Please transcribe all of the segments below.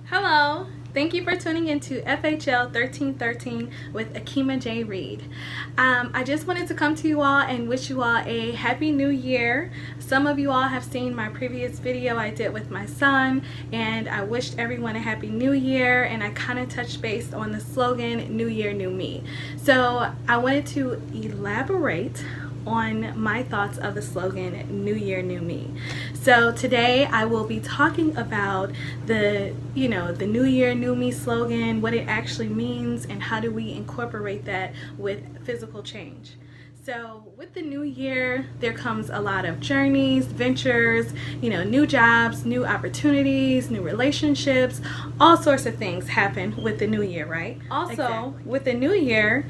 Hello, thank you for tuning into FHL 1313 with AkemaJReid. I just wanted to come to you all and wish you all a happy new year. Some of you all have seen my previous video I did with my son, and I wished everyone a happy new year, and I kind of touched base on the slogan, New Year, New Me. So I wanted to elaborate on my thoughts of the slogan New Year, New Me. So today I will be talking about the New Year, New Me slogan, what it actually means, and how do we incorporate that with physical change. So with the new year, there comes a lot of journeys, ventures, new jobs, new opportunities, new relationships, all sorts of things happen with the new year, right? Also, exactly. With the new year,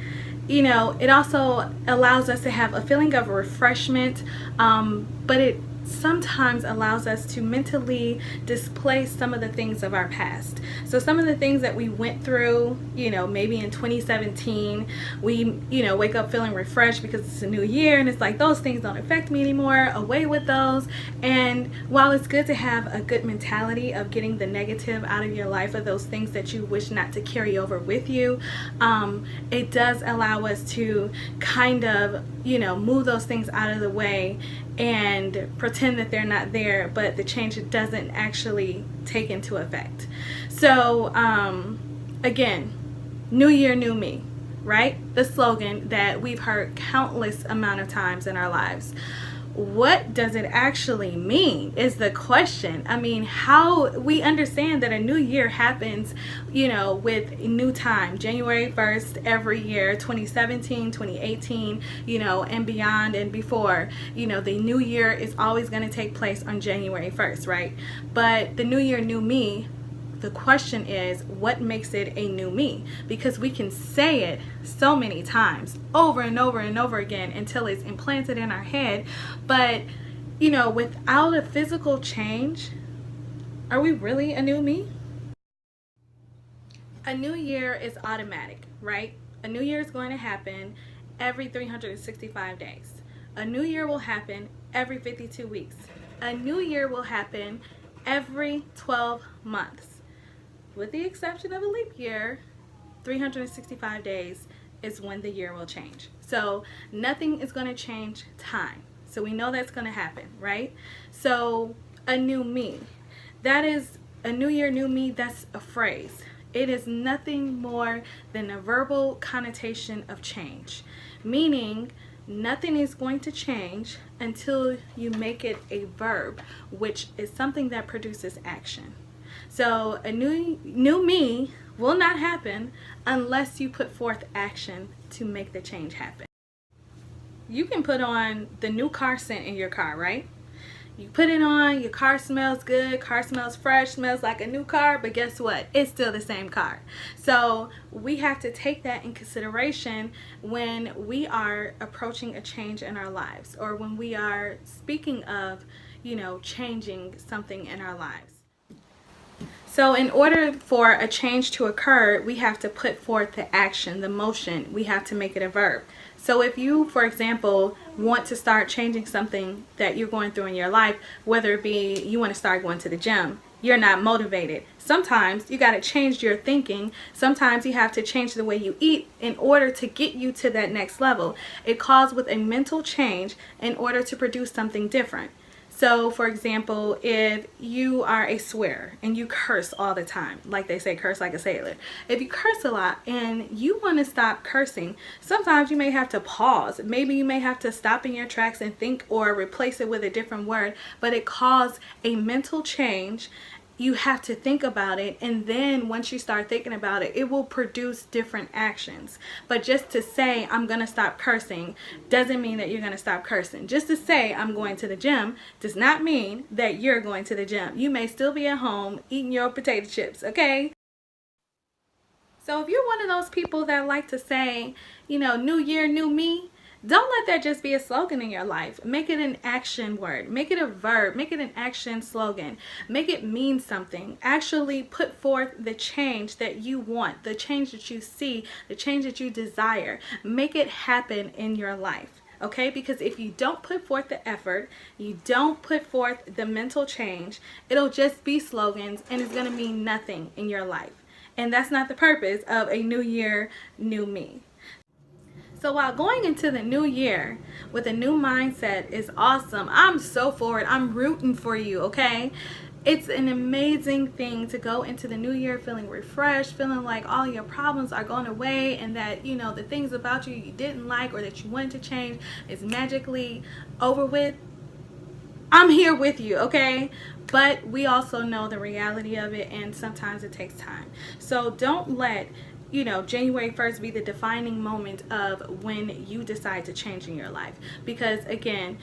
it also allows us to have a feeling of refreshment, but it sometimes allows us to mentally displace some of the things of our past. So some of the things that we went through, maybe in 2017, we, wake up feeling refreshed because it's a new year, and it's like, those things don't affect me anymore, away with those. And while it's good to have a good mentality of getting the negative out of your life, of those things that you wish not to carry over with you, it does allow us to kind of, move those things out of the way and pretend that they're not there, but the change doesn't actually take into effect. So again, New Year, New Me, right? The slogan that we've heard countless amount of times in our lives. What does it actually mean is the question. I mean, how we understand that a new year happens, with new time, January 1st every year, 2017, 2018, and beyond and before, the new year is always going to take place on January 1st, right? But the new year, new me, the question is, what makes it a new me? Because we can say it so many times over and over and over again until it's implanted in our head, but without a physical change, are we really a new me? A new year is automatic, right? A new year is going to happen every 365 days. A new year will happen every 52 weeks. A new year will happen every 12 months. With the exception of a leap year, 365 days is when the year will change. So nothing is going to change time. So we know that's going to happen, right? So a new me, that is a new year, new me. That's a phrase. It is nothing more than a verbal connotation of change, meaning nothing is going to change until you make it a verb, which is something that produces action. So a new me will not happen unless you put forth action to make the change happen. You can put on the new car scent in your car, right? You put it on, your car smells good, car smells fresh, smells like a new car, but guess what? It's still the same car. So we have to take that in consideration when we are approaching a change in our lives, or when we are speaking of, changing something in our lives. So in order for a change to occur, we have to put forth the action, the motion. We have to make it a verb. So if you, for example, want to start changing something that you're going through in your life, whether it be you want to start going to the gym, you're not motivated. Sometimes you got to change your thinking. Sometimes you have to change the way you eat in order to get you to that next level. It calls with a mental change in order to produce something different. So, for example, if you are a swearer and you curse all the time, like they say, curse like a sailor. If you curse a lot and you want to stop cursing, sometimes you may have to pause. Maybe you may have to stop in your tracks and think, or replace it with a different word, but it calls a mental change. You have to think about it, and then once you start thinking about it, it will produce different actions. But just to say I'm gonna stop cursing doesn't mean that you're gonna stop cursing. Just to say I'm going to the gym does not mean that you're going to the gym. You may still be at home eating your potato chips, okay? So if you're one of those people that like to say, new year, new me, don't let that just be a slogan in your life. Make it an action word. Make it a verb. Make it an action slogan. Make it mean something. Actually put forth the change that you want, the change that you see, the change that you desire. Make it happen in your life. Okay, because if you don't put forth the effort, you don't put forth the mental change, it'll just be slogans and it's going to mean nothing in your life. And that's not the purpose of a new year, new me. So while going into the new year with a new mindset is awesome, I'm so for it. I'm rooting for you, okay? It's an amazing thing to go into the new year feeling refreshed, feeling like all your problems are going away, and that, you know, the things about you didn't like or that you wanted to change is magically over with. I'm here with you, okay? But we also know the reality of it, and sometimes it takes time. So don't let, you know, January 1st be the defining moment of when you decide to change in your life. Because again,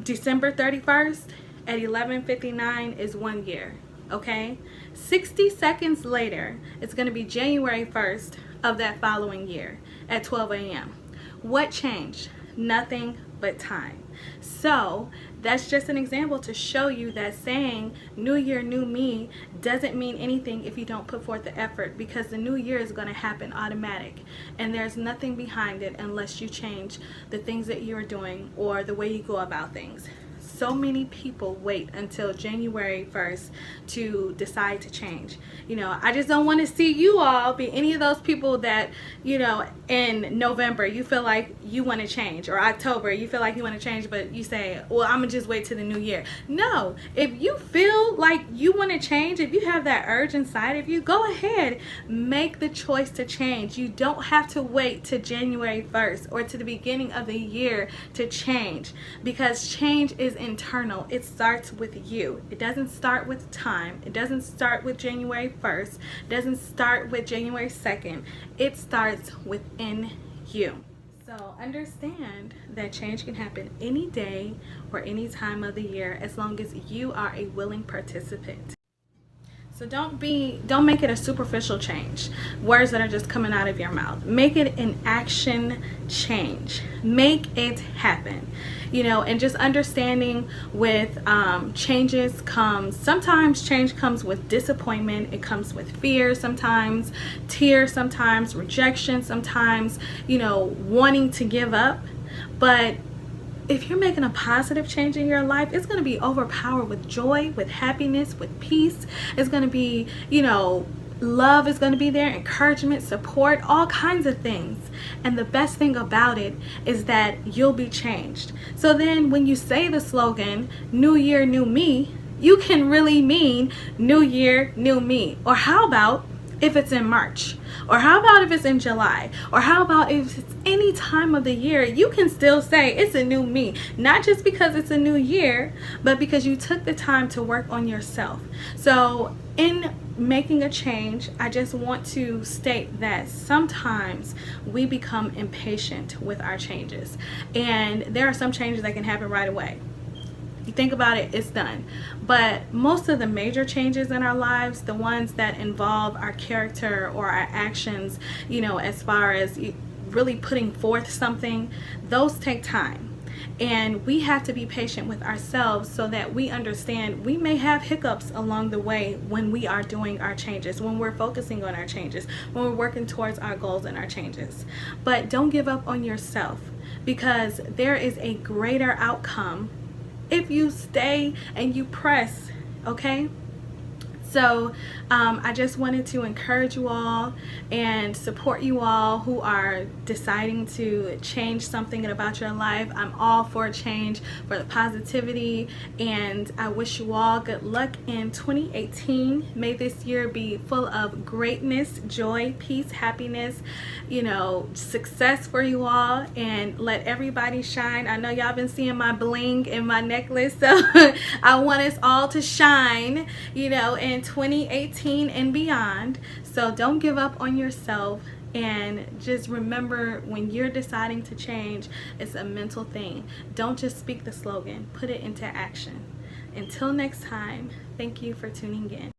December 31st at 11:59 is 1 year, okay? 60 seconds later, it's going to be January 1st of that following year at 12 a.m. What changed? Nothing but time. So that's just an example to show you that saying new year, new me doesn't mean anything if you don't put forth the effort, because the new year is going to happen automatic and there's nothing behind it unless you change the things that you're doing or the way you go about things. So many people wait until January 1st to decide to change. You know, I just don't want to see you all be any of those people that, you know, in November you feel like you want to change, or October you feel like you want to change, but you say, well, I'm gonna just wait till the new year. No, if you feel like you want to change, if you have that urge inside of you, go ahead, make the choice to change. You don't have to wait to January 1st or to the beginning of the year to change, because change is internal. It starts with you. It doesn't start with time. It doesn't start with January 1st. It doesn't start with January 2nd. It starts within you. So understand that change can happen any day or any time of the year as long as you are a willing participant. So don't make it a superficial change, words that are just coming out of your mouth. Make it an action change. Make it happen. You know, and just understanding with changes comes, sometimes change comes with disappointment, it comes with fear, sometimes tears, sometimes rejection, sometimes, you know, wanting to give up. But if you're making a positive change in your life, it's going to be overpowered with joy, with happiness, with peace. It's going to be, you know, love is going to be there, encouragement, support, all kinds of things. And the best thing about it is that you'll be changed. So then when you say the slogan, new year, new me, you can really mean new year, new me. Or how about if it's in March? Or how about if it's in July? Or how about if it's any time of the year? You can still say it's a new me. Not just because it's a new year, but because you took the time to work on yourself. So in making a change, I just want to state that sometimes we become impatient with our changes. And there are some changes that can happen right away. You think about it, it's done. But most of the major changes in our lives, the ones that involve our character or our actions, you know, as far as really putting forth something, those take time. And we have to be patient with ourselves so that we understand we may have hiccups along the way when we are doing our changes, when we're focusing on our changes, when we're working towards our goals and our changes. But don't give up on yourself, because there is a greater outcome if you stay and you press, okay? So I just wanted to encourage you all and support you all who are deciding to change something about your life. I'm all for change, for the positivity, and I wish you all good luck in 2018. May this year be full of greatness, joy, peace, happiness, you know, success for you all, and let everybody shine. I know y'all been seeing my bling in my necklace, so I want us all to shine, you know, in 2018 and beyond. So don't give up on yourself, and just remember, when you're deciding to change, it's a mental thing. Don't just speak the slogan, put it into action. Until next time, thank you for tuning in.